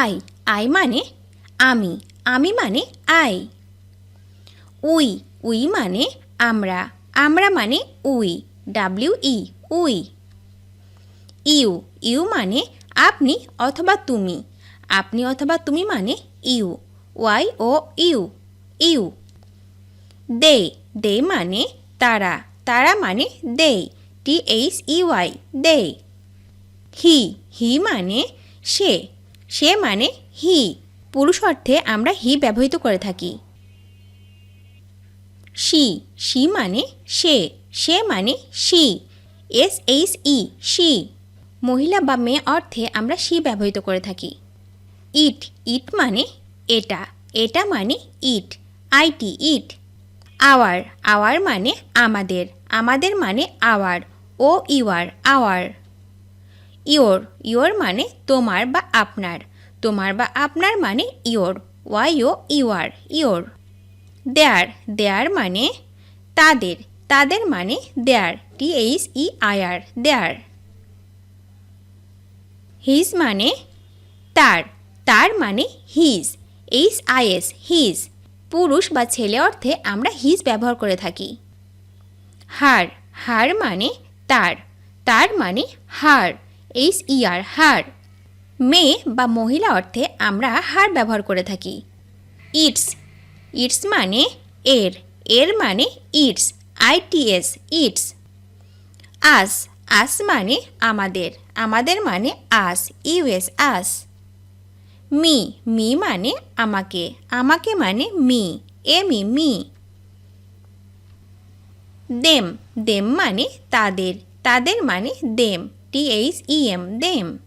I I মানে আমি আমি মানে আই উই উই মানে আমরা আমরা মানে we WE we you you মানে আপনি অথবা তুমি আপনি অথবা তুমি মানে you YOU you they they মানে তারা তারা মানে দে THEY দে হি হি মানে সে সে মানে হি পুরুষ অর্থে আমরা হি ব্যবহৃত করে থাকি শি শি মানে সে সে মানে শি SHE শি মহিলা বা মেয়ে অর্থে আমরা শি ব্যবহৃত করে থাকি ইট ইট মানে এটা এটা মানে it IT it our our মানে আমাদের আমাদের মানে our OUR our your your মানে তোমার বা আপনার তোমার বা আপনার মানে ইয়োর YOUR ইয়োর দেয়ার দেয়ার মানে তাদের তাদের মানে দেয়ার THEIR দেয়ার হিজ মানে তার তার মানে হিজ HIS হিজ পুরুষ বা ছেলে অর্থে আমরা হিজ ব্যবহার করে থাকি হার হার মানে তার তার মানে হার HER হার মেয়ে বা মহিলা অর্থে আমরা হার ব্যবহার করে থাকি ইটস ইটস মানে এর এর মানে ইটস ITS ইটস আস আস মানে আমাদের আমাদের মানে আস US আস মি মি মানে আমাকে আমাকে মানে me ME me them them মানে তাদের তাদের মানে দেম THEM দেম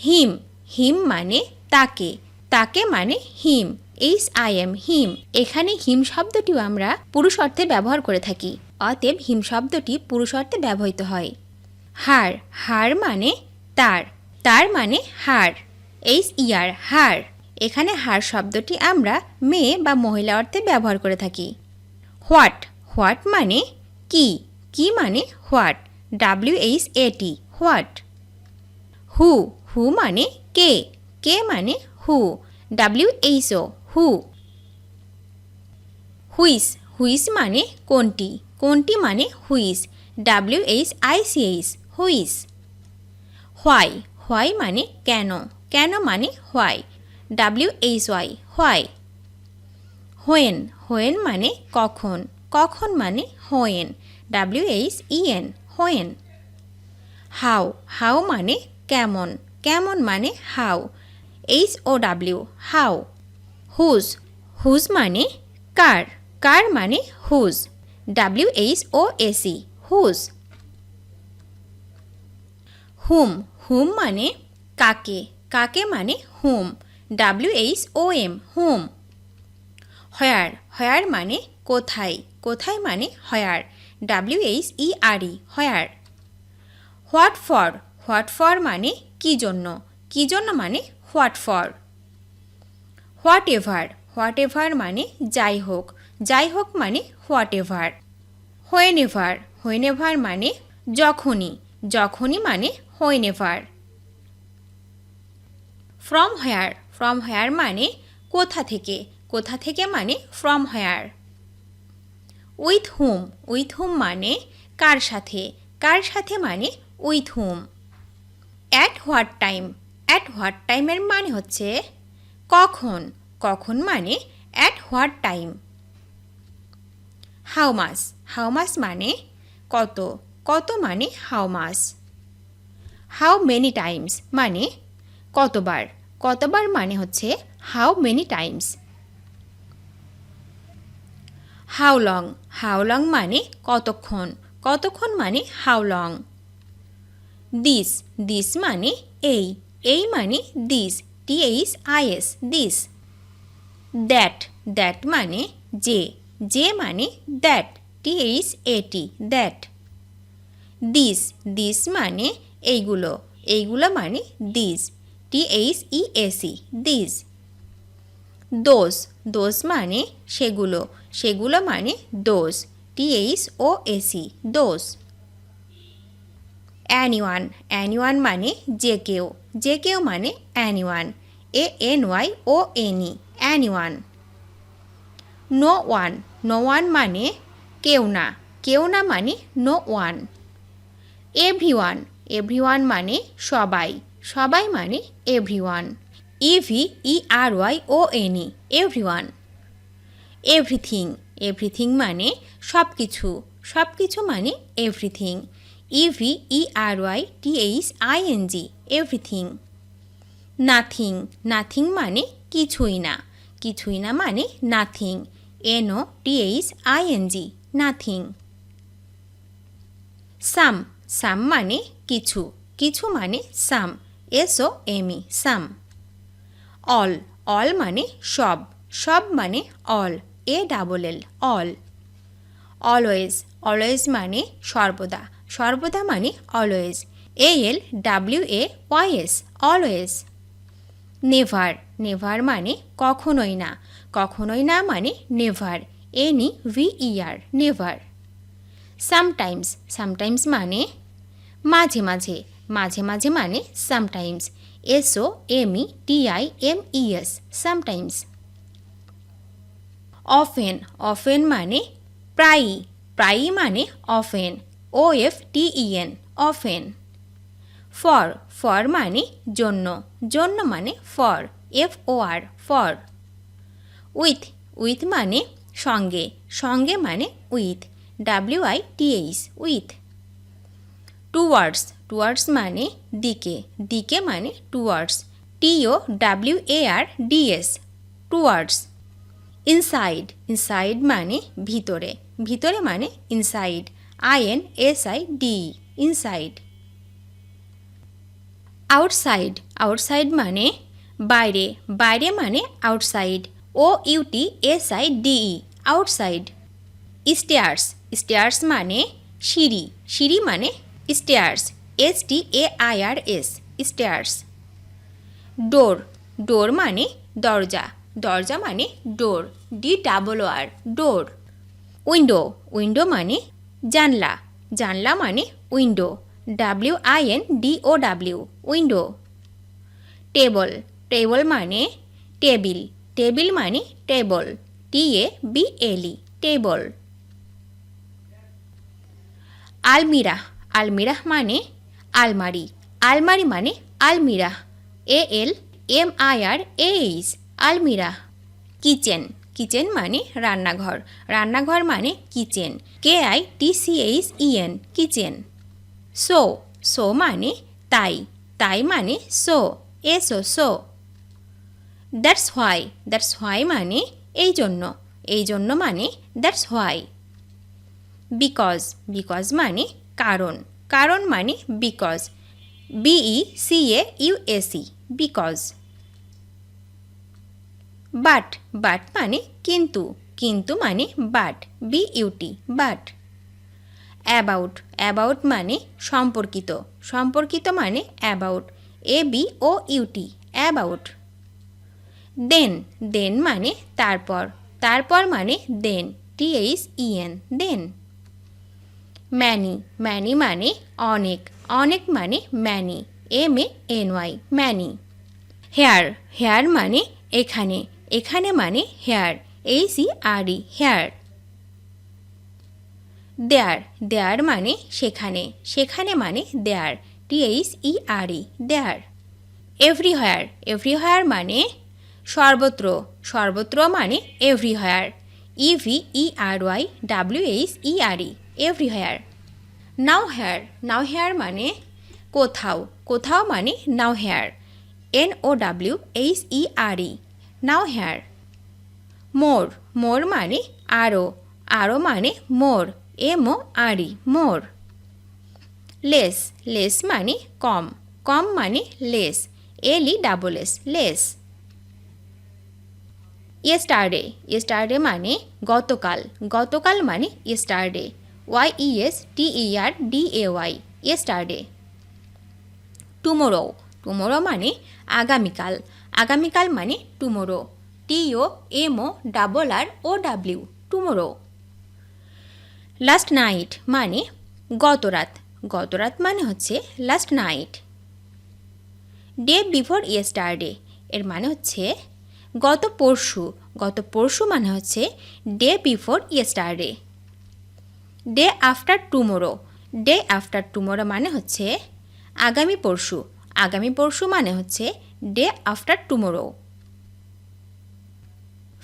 হিম হিম মানে তাকে তাকে মানে হিম HIM হিম এখানে হিম শব্দটিও আমরা পুরুষ অর্থে ব্যবহার করে থাকি অতএব হিম শব্দটি পুরুষ অর্থে ব্যবহৃত হয় হার হার মানে তার তার মানে হার HER হার এখানে হার শব্দটি আমরা মেয়ে বা মহিলা অর্থে ব্যবহার করে থাকি হোয়াট হোয়াট মানে কি কি মানে হোয়াট WHAT হোয়াট হু হু মানে কে কে মানে হু WHO হু হুইস হুইস মানে কোনটি কোনটি মানে হুইস WHICH হুইস হোয়াই হোয়াই মানে কেন কেন মানে why WHY why when when মানে কখন কখন মানে when WHEN when how how মানে কেমন কেমন মানে how HOW how whose whose মানে কার কার মানে whose WHOAC whose whom whom মানে কাকে কাকে মানে হুম WHOM হুম হয়ার হয়ার মানে কোথায় কোথায় মানে হয়ার WHERE হয়ার হোয়াট ফর মানে কি জন্য মানে হোয়াট ফর হোয়াট এভার মানে যাই হোক মানে হোয়াট এভার হোয়েন এভার মানে যখনই মানে হোয়েন এভার ফ্রম হেয়ার মানে কোথা থেকে মানে ফ্রম হেয়ার উইথ হুম মানে কার সাথে মানে উইথ হুম অ্যাট হোয়াট টাইমের মানে হচ্ছে কখন মানে at what time how much মানে কত মানে how much how many Times মানে কতবার মানে হচ্ছে how many Times how long মানে কতক্ষণ মানে হাউ লং দিস মানে এই মানে দিস THIS দিস দ্যাট মানে যে মানে দ্যাট THAT দ্যাট দিস মানে এইগুলো মানে দিস THEAC দিস দোজ মানে সেগুলো মানে দোজ THOAC দোজ অ্যানিওয়ান মানে যে কেউ মানে anyone NOYONE anyone. No one, no one মানে কেউ না, কেউ না মানে no one. Everyone, everyone মানে সবাই, সবাই মানে everyone. EVERYONE everyone. Everything, everything মানে সব কিছু, সব কিছু মানে everything. EVERYTHING everything. Nothing, nothing মানে কিছুই না, কিছুই না মানে nothing. NOTHING nothing. Some, some মানে কিছু, কিছু মানে some. SOME some. All, all মানে সব, সব মানে all. ALL all. Always, always মানে সর্বদা, সর্বদা মানে always. ALWAYS always. Never, never মানে কখনোই না, কখনোই না মানে never. NEVER never. Sometimes, sometimes মানে মাঝে মাঝে, মাঝে মাঝে মানে sometimes. SOMETIMES sometimes. Often, often মানে প্রায়ই, প্রায়ই মানে often. OFTEN often. For, for মানে জন্য, জন্য মানে for. FOR for. With, with মানে সঙ্গে, সঙ্গে মানে with. WITH with. Towards, towards মানে দিকে, দিকে মানে towards. TOWARDS towards. Inside, inside মানে ভিতরে, ভিতরে মানে inside. INSIDE inside. Outside, outside মানে বাইরে, বাইরে মানে outside. OUTSIDE outside. Stairs, stairs মানে সিঁড়ি, সিঁড়ি মানে stairs. STAIRS stairs. Door, door মানে দরজা, দরজা মানে door. DOOR door. Window, window মানে জানলা, জানলা মানে window. WINDOW window. Table, table মানে টেবিল, টেবিল মানে টেবল. TABLE table. আলমিরা, আলমিরা মানে আলমারি, আলমারি মানে আলমিরা. ALMIRAH আলমিরা. কিচেন, কিচেন মানে রান্নাঘর, রান্নাঘর মানে kitchen. KITCHEN kitchen. So, so মানে তাই, তাই মানে so. SO that's why, that's why মানে এই জন্য, এই জন্য মানে দ্যাটস হোয়াই. বিকজ, বিকজ মানে কারণ, কারণ মানে because. BECAUSE because. But, but মানে কিন্তু, কিন্তু মানে but. BUT but. About, about মানে সম্পর্কিত, সম্পর্কিত মানে about. ABOUT about. Then, then মানে তারপর, তারপর মানে then. THEN then. Many, many মানে অনেক, অনেক মানে many. MANY many. Here, here মানে এখানে, এখানে মানে হেয়ার. HERE here. দেয়ার, দেয়ার মানে সেখানে, সেখানে মানে there. THERE there. Everywhere, everywhere মানে সর্বত্র, সর্বত্র মানে এভরিহোয়ার. EVERYWHERE everywhere. নাও হেয়ার, নাও হেয়ার মানে কোথাও, কোথাও মানে নাও হেয়ার. NOWHERE নাও হেয়ার. মোর, মোর মানে আরও, আরও মানে মোর. MORE মোর. লেস, লেস মানে কম, কম মানে less. LESS less. Yesterday, yesterday মানে গতকাল, গতকাল মানে yesterday. YESTERDAY yesterday. Tomorrow, tomorrow মানে আগামীকাল, আগামীকাল মানে tomorrow. TOMORROW tomorrow. Last night মানে গতরাত, গতরাত মানে হচ্ছে last night. Day before yesterday, এর মানে হচ্ছে গত পরশু। গত পরশু মানে হচ্ছে day before yesterday. Day after tomorrow. Day after tomorrow মানে হচ্ছে আগামী পরশু। আগামী পরশু মানে হচ্ছে day after tomorrow.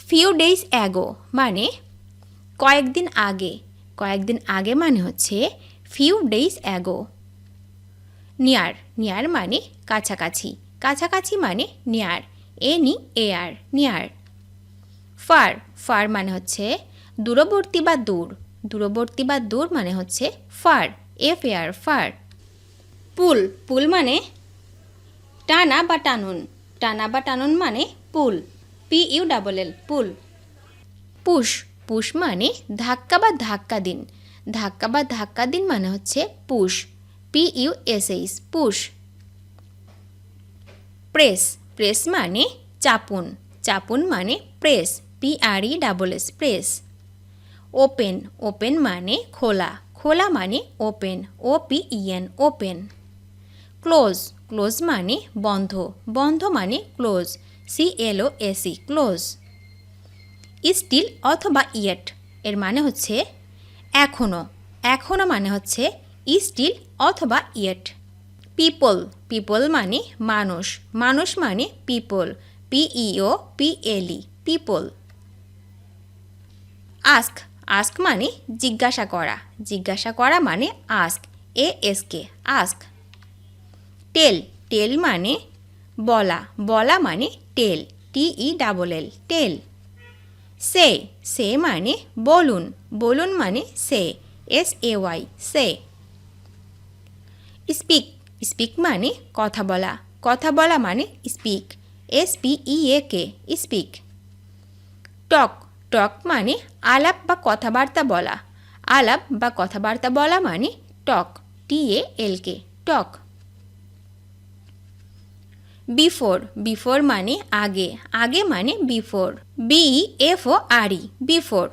Few days ago মানে কয়েকদিন আগে। কয়েকদিন আগে মানে হচ্ছে few days ago. Near. Near মানে কাছাকাছি। কাছাকাছি মানে near. NEAR near. Far. Far মানে হচ্ছে দূরবর্তী বা দূর। দূরবর্তী বা দূর মানে হচ্ছে far. FAR far. Pull. Pull মানে টানা বা টানুন। টানা বা টানুন মানে pull. PULL pull. Push. Push মানে ধাক্কা বা ধাক্কা দিন। ধাক্কা বা ধাক্কা দিন মানে হচ্ছে push. PUSH push. Press. Press মানে চাপুন। চাপুন মানে press. PRESS press. Open. Open মানে খোলা। খোলা মানে open. OPEN open. Close. Close মানে বন্ধ। বন্ধ মানে ক্লোজ। CLOSE close. স্টিল অথবা ইয়েট এর মানে হচ্ছে এখনও। এখনও মানে হচ্ছে স্টিল অথবা ইয়েট। পিপল। পিপল মানে মানুষ। মানুষ মানে people. PEOPLE people. Ask. Ask মানে জিজ্ঞাসা করা। জিজ্ঞাসা করা মানে ask. ASK ask. Tell. Tell মানে বলা। বলা মানে টেল। TELL টেল। সে। সে মানে বলুন। বলুন মানে say. SAY say. Speak. Speak মানে কথা বলা। কথা বলা মানে speak. SPEAK speak. Talk. Talk মানে আলাপ বা কথাবার্তা বলা। আলাপ বা কথাবার্তা বলা মানে talk. TALK talk. Before. Before মানে আগে। আগে মানে before. BEFORE before.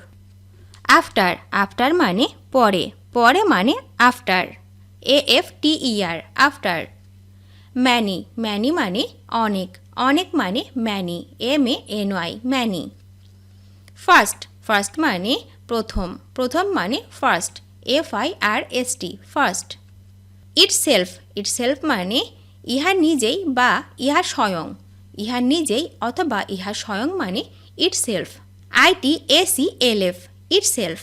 After. After মানে পরে। পরে মানে after. AFTER after. Many. Many মানে অনেক। অনেক মানে many. MANY many. First. First মানে প্রথম। প্রথম মানে first. FIRST first. Itself. Itself মানে ইহা নিজেই বা ইহা স্বয়ং। ইহা নিজেই অথবা ইহা স্বয়ং মানে ইটসেলফ। ITACLF itself.